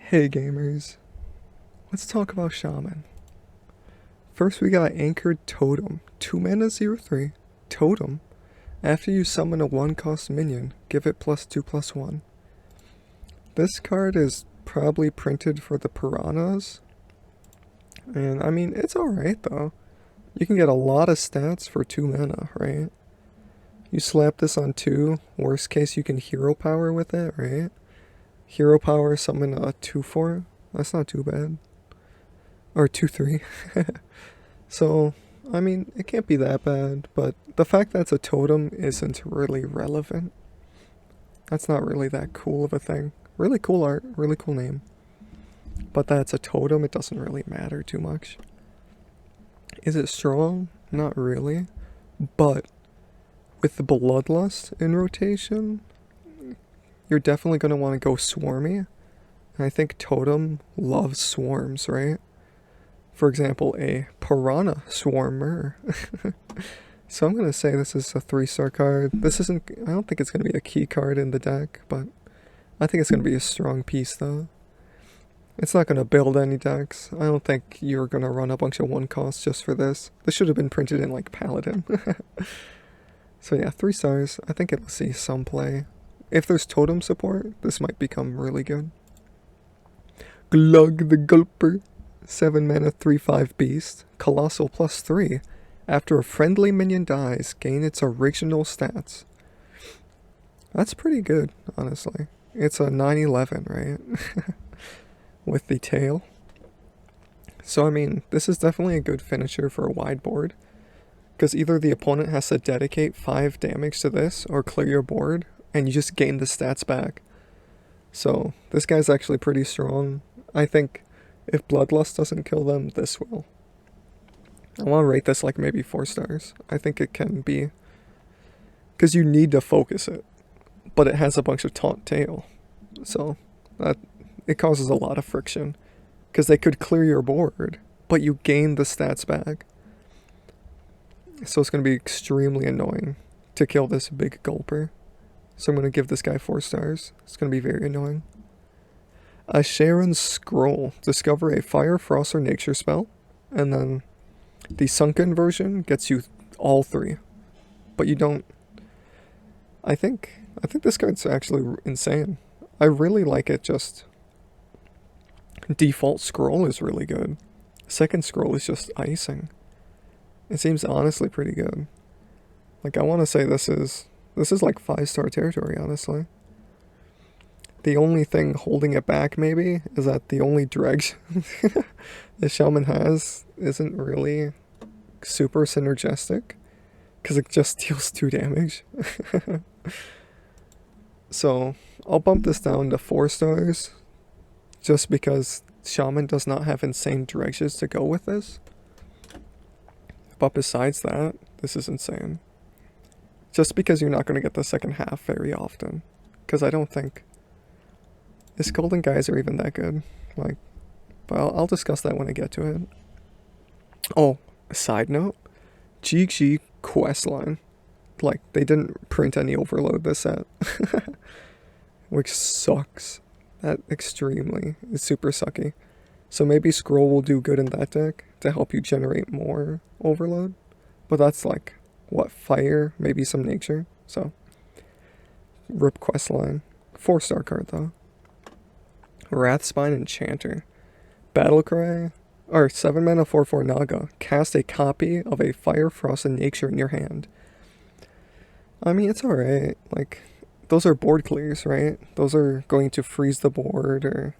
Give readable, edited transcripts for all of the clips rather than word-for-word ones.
Hey gamers, let's talk about Shaman. First we got Anchored Totem, 2 mana 0/3, Totem. After you summon a 1 cost minion, give it +2/+1. This card is probably printed for the piranhas, and I mean, it's alright though. You can get a lot of stats for 2 mana, right? You slap this on 2, worst case you can hero power with it, right? Hero power, summon a 2/4. That's not too bad. Or 2/3. So, I mean, it can't be that bad, but the fact that it's a totem isn't really relevant. That's not really that cool of a thing. Really cool art, really cool name. But that it's a totem, it doesn't really matter too much. Is it strong? Not really. But with the Bloodlust in rotation, you're definitely going to want to go swarmy. And I think Totem loves swarms, right? For example, a piranha swarmer. So I'm going to say this is a 3-star card. This isn't, I don't think it's going to be a key card in the deck, but I think it's going to be a strong piece though. It's not going to build any decks. I don't think you're going to run a bunch of 1 costs just for this. This should have been printed in like Paladin. So yeah, 3 stars. I think it'll see some play. If there's totem support, this might become really good. Glug the Gulper. 7 mana 3/5 beast. Colossal +3. After a friendly minion dies, gain its original stats. That's pretty good, honestly. It's a 9/11, right? With the tail. So I mean, this is definitely a good finisher for a wide board. Because either the opponent has to dedicate 5 damage to this, or clear your board, and you just gain the stats back. So, this guy's actually pretty strong. I think if Bloodlust doesn't kill them, this will. I want to rate this like maybe 4 stars. I think it can be. Because you need to focus it. But it has a bunch of taunt tail. So, that it causes a lot of friction. Because they could clear your board, but you gain the stats back. So it's going to be extremely annoying to kill this big gulper. So I'm going to give this guy 4 stars. It's going to be very annoying. Sharon's Scroll. Discover a fire, frost, or nature spell. And then the sunken version gets you all 3. But you don't... I think this card's actually insane. I really like it just... Default scroll is really good. Second scroll is just icing. It seems honestly pretty good. Like, I want to say this is like 5-star territory, honestly. The only thing holding it back, maybe, is that the only direction the Shaman has isn't really super synergistic, because it just deals 2 damage. So, I'll bump this down to 4 stars, just because Shaman does not have insane directions to go with this. But besides that, this is insane. Just because you're not going to get the second half very often. Because I don't think his golden guys are even that good. Like, but I'll discuss that when I get to it. Oh, a side note. GG questline. Like, they didn't print any overload this set. Which sucks. That extremely is super sucky. So maybe Scroll will do good in that deck to help you generate more overload. But that's like, what, fire? Maybe some nature. So, rip questline. 4-star card though. Wrathspine Enchanter. Battlecry. Or 7 mana 4/4 Naga. Cast a copy of a fire, frost, and nature in your hand. I mean, it's alright. Like, those are board clears, right? Those are going to freeze the board, or...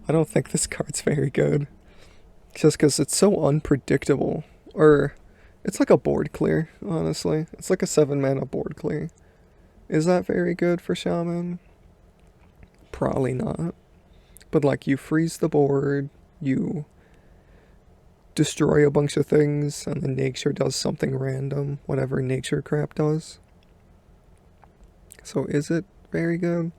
I don't think this card's very good. Just because it's so unpredictable. Or, it's like a board clear, honestly. It's like a 7 mana board clear. Is that very good for Shaman? Probably not. But like, you freeze the board, you destroy a bunch of things, and then nature does something random, whatever nature crap does. So is it very good?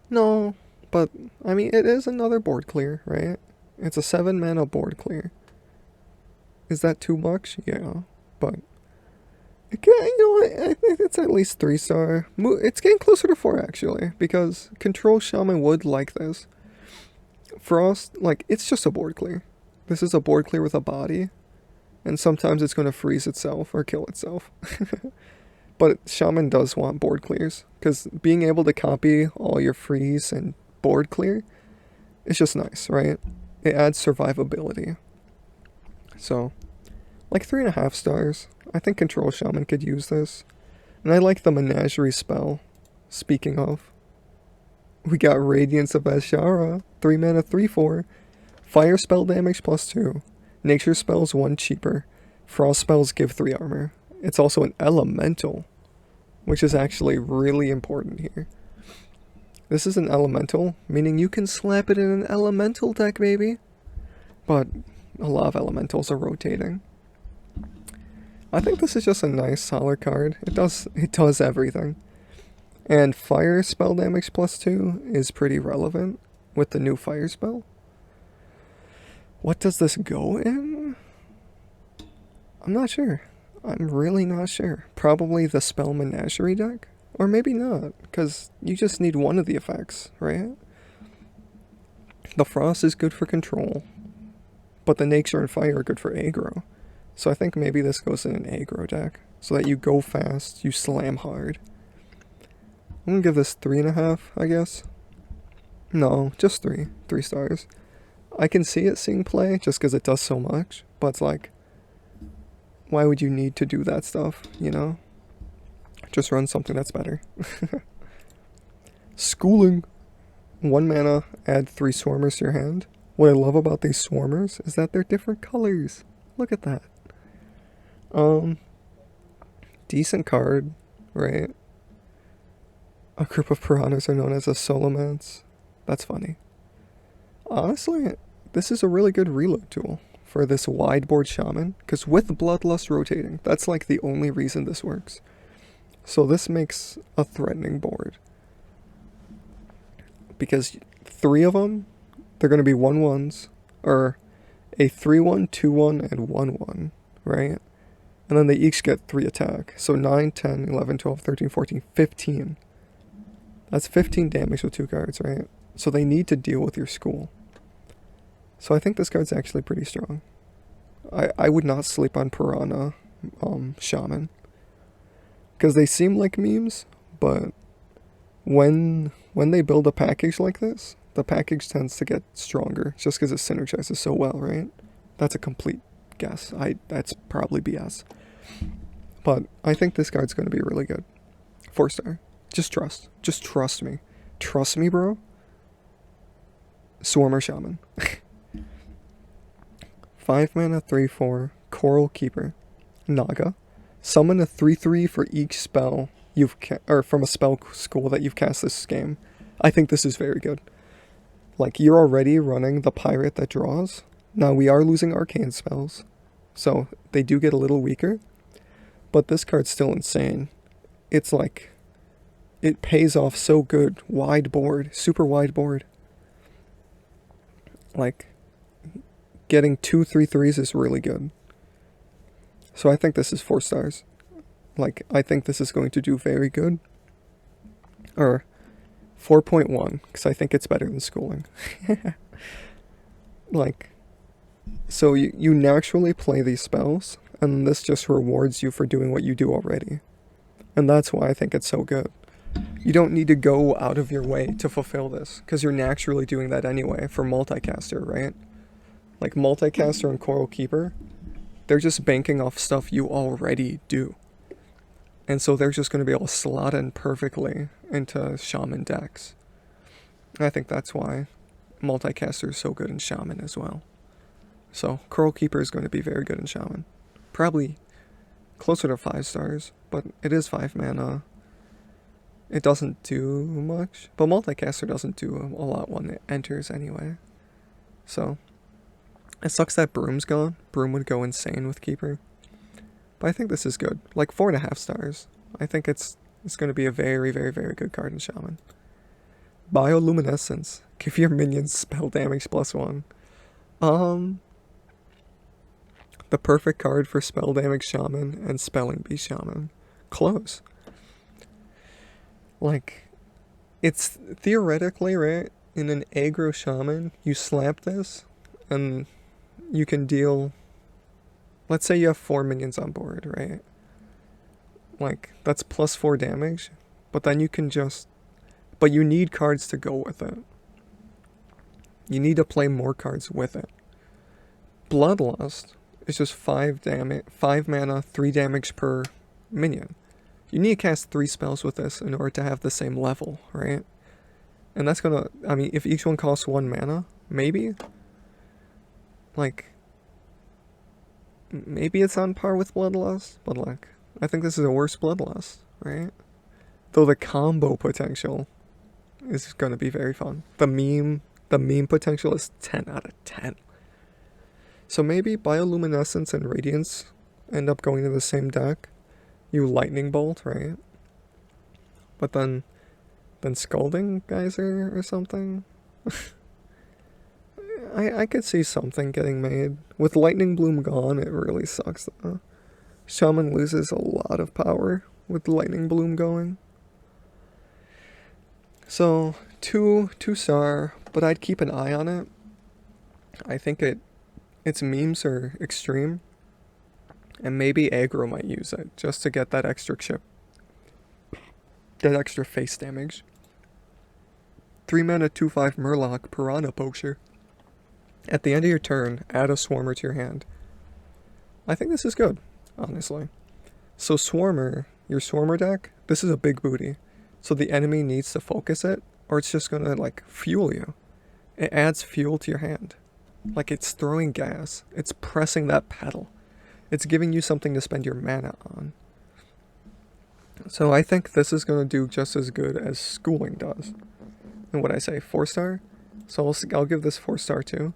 No. But, I mean, it is another board clear, right? It's a 7 mana board clear. Is that too much? Yeah. But, it can, I think it's at least 3-star. It's getting closer to 4, actually. Because Control Shaman would like this. Frost, like, it's just a board clear. This is a board clear with a body, and sometimes it's going to freeze itself or kill itself. But Shaman does want board clears, because being able to copy all your freeze and board clear is just nice, right? It adds survivability. So, like 3.5 stars. I think Control Shaman could use this. And I like the Menagerie spell. Speaking of, we got Radiance of Ashara, 3 mana, 3/4. Fire spell damage +2. Nature spells 1 cheaper. Frost spells give 3 armor. It's also an elemental, which is actually really important here. This is an elemental, meaning you can slap it in an elemental deck, baby. But a lot of elementals are rotating. I think this is just a nice solid card. It does everything. And fire spell damage +2 is pretty relevant with the new fire spell. What does this go in? I'm not sure. I'm really not sure. Probably the spell Menagerie deck? Or maybe not, because you just need one of the effects, right? The frost is good for control, but the nature and fire are good for aggro. So I think maybe this goes in an aggro deck, so that you go fast, you slam hard. I'm gonna give this 3.5, I guess. No, just 3. 3 stars. I can see it seeing play, just because it does so much, but it's like, why would you need to do that stuff, you know? Just run something that's better. Schooling. 1 mana, add 3 swarmers to your hand. What I love about these swarmers is that they're different colors. Look at that. Decent card, right? A group of piranhas are known as a solomance. That's funny. Honestly, this is a really good reload tool for this wide board shaman, because with Bloodlust rotating, that's like the only reason this works. So this makes a threatening board. Because 3 of them, they're going to be 1/1s, or a 3/1, 2/1, and 1/1, right? And then they each get 3 attack. So 9, 10, 11, 12, 13, 14, 15. That's 15 damage with 2 cards, right? So they need to deal with your school. So I think this card's actually pretty strong. I would not sleep on Piranha Shaman, because they seem like memes, but when they build a package like this, the package tends to get stronger just because it synergizes so well, right? That's a complete guess. That's probably BS. But I think this card's going to be really good. 4 star. Just trust. Just trust me. Trust me, bro. Swarmer Shaman. 5 mana, 3/4. Coral Keeper. Naga. Summon a 3/3 for each spell or from a spell school that you've cast this game. I think this is very good. Like, you're already running the pirate that draws. Now, we are losing arcane spells, so they do get a little weaker. But this card's still insane. It's like, it pays off so good. Wide board. Super wide board. Like, getting 2 3/3s is really good. So I think this is 4 stars. Like, I think this is going to do very good. Or 4.1, because I think it's better than schooling. Like, so you naturally play these spells, and this just rewards you for doing what you do already. And that's why I think it's so good. You don't need to go out of your way to fulfill this, because you're naturally doing that anyway for multicaster, right? Like, multicaster and Coral Keeper, they're just banking off stuff you already do. And so they're just going to be able to slot in perfectly into Shaman decks. And I think that's why multicaster is so good in Shaman as well. So Coral Keeper is going to be very good in Shaman. Probably closer to 5 stars, but it is 5 mana. It doesn't do much, but multicaster doesn't do a lot when it enters anyway. So it sucks that Broom's gone. Broom would go insane with Keeper. But I think this is good. Like 4.5 stars. I think it's going to be a very, very, very good card in Shaman. Bioluminescence. Give your minions spell damage +1. The perfect card for spell damage Shaman and spelling bee Shaman. Close. Like, it's theoretically, right? in an aggro shaman, you slap this, and you can deal... Let's say you have 4 minions on board, right? Like, that's plus 4 damage, but then you can just... But you need cards to go with it. You need to play more cards with it. Bloodlust is just 5 mana, 3 damage per minion. You need to cast 3 spells with this in order to have the same level, right? And that's gonna... I mean, if each one costs 1 mana, maybe? Like... Maybe it's on par with Bloodlust, but like... I think this is a worse Bloodlust, right? Though the combo potential is gonna be very fun. The meme potential is 10 out of 10. So maybe Bioluminescence and Radiance end up going to the same deck. You Lightning Bolt, right? But then Scalding Geyser or something? I could see something getting made. With Lightning Bloom gone, it really sucks though. Shaman loses a lot of power with Lightning Bloom going. So, 2-star, but I'd keep an eye on it. I think its memes are extreme. And maybe aggro might use it, just to get that extra chip. That extra face damage. 3 mana 2/5 Murloc Piranha Poacher. At the end of your turn, add a Swarmer to your hand. I think this is good, honestly. So Swarmer, your Swarmer deck, this is a big booty. So the enemy needs to focus it, or it's just gonna, like, fuel you. It adds fuel to your hand. Like, it's throwing gas. It's pressing that pedal. It's giving you something to spend your mana on. So I think this is gonna do just as good as Schooling does. And what I say, 4-star? So I'll give this 4-star too.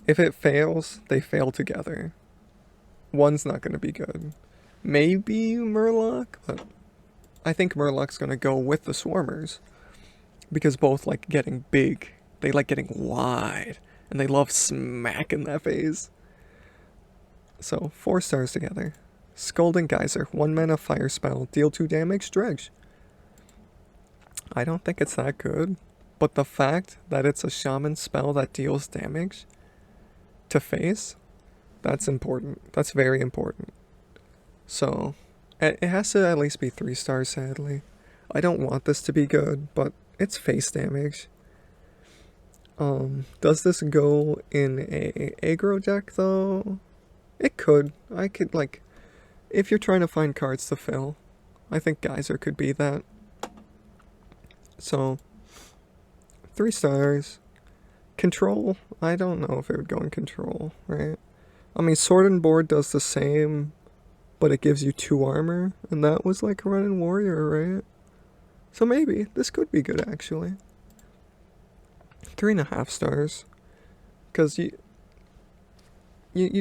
If it fails, they fail together. One's not gonna be good. Maybe Murloc, but I think Murloc's gonna go with the Swarmers. Because both like getting big. They like getting wide. And they love smacking that face. So, 4 stars together. Scalding Geyser, 1 mana fire spell, deal 2 damage, dredge. I don't think it's that good. But the fact that it's a shaman spell that deals damage to face, that's important. That's very important. So, it has to at least be 3 stars, sadly. I don't want this to be good, but it's face damage. Does this go in a aggro deck, though? It could. I could, like, if you're trying to find cards to fill, I think Geyser could be that. So, 3 stars. Control, I don't know if it would go in control, right? I mean, Sword and Board does the same, but it gives you 2 armor, and that was like running Warrior, right? So maybe, this could be good, actually. 3.5 stars. Because you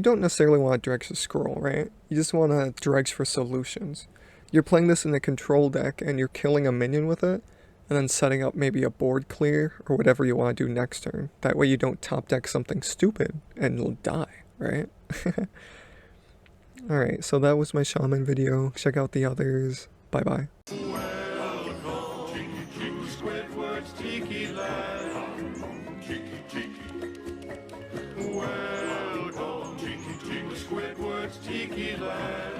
don't necessarily want to dredge the scroll, right? You just want to dredge for solutions. You're playing this in a control deck, and you're killing a minion with it, and then setting up maybe a board clear, or whatever you want to do next turn. That way you don't top deck something stupid, and you'll die, right? Alright, so that was my Shaman video. Check out the others. Bye-bye. Welcome, Tiki Tiki Squidward's Tiki Land.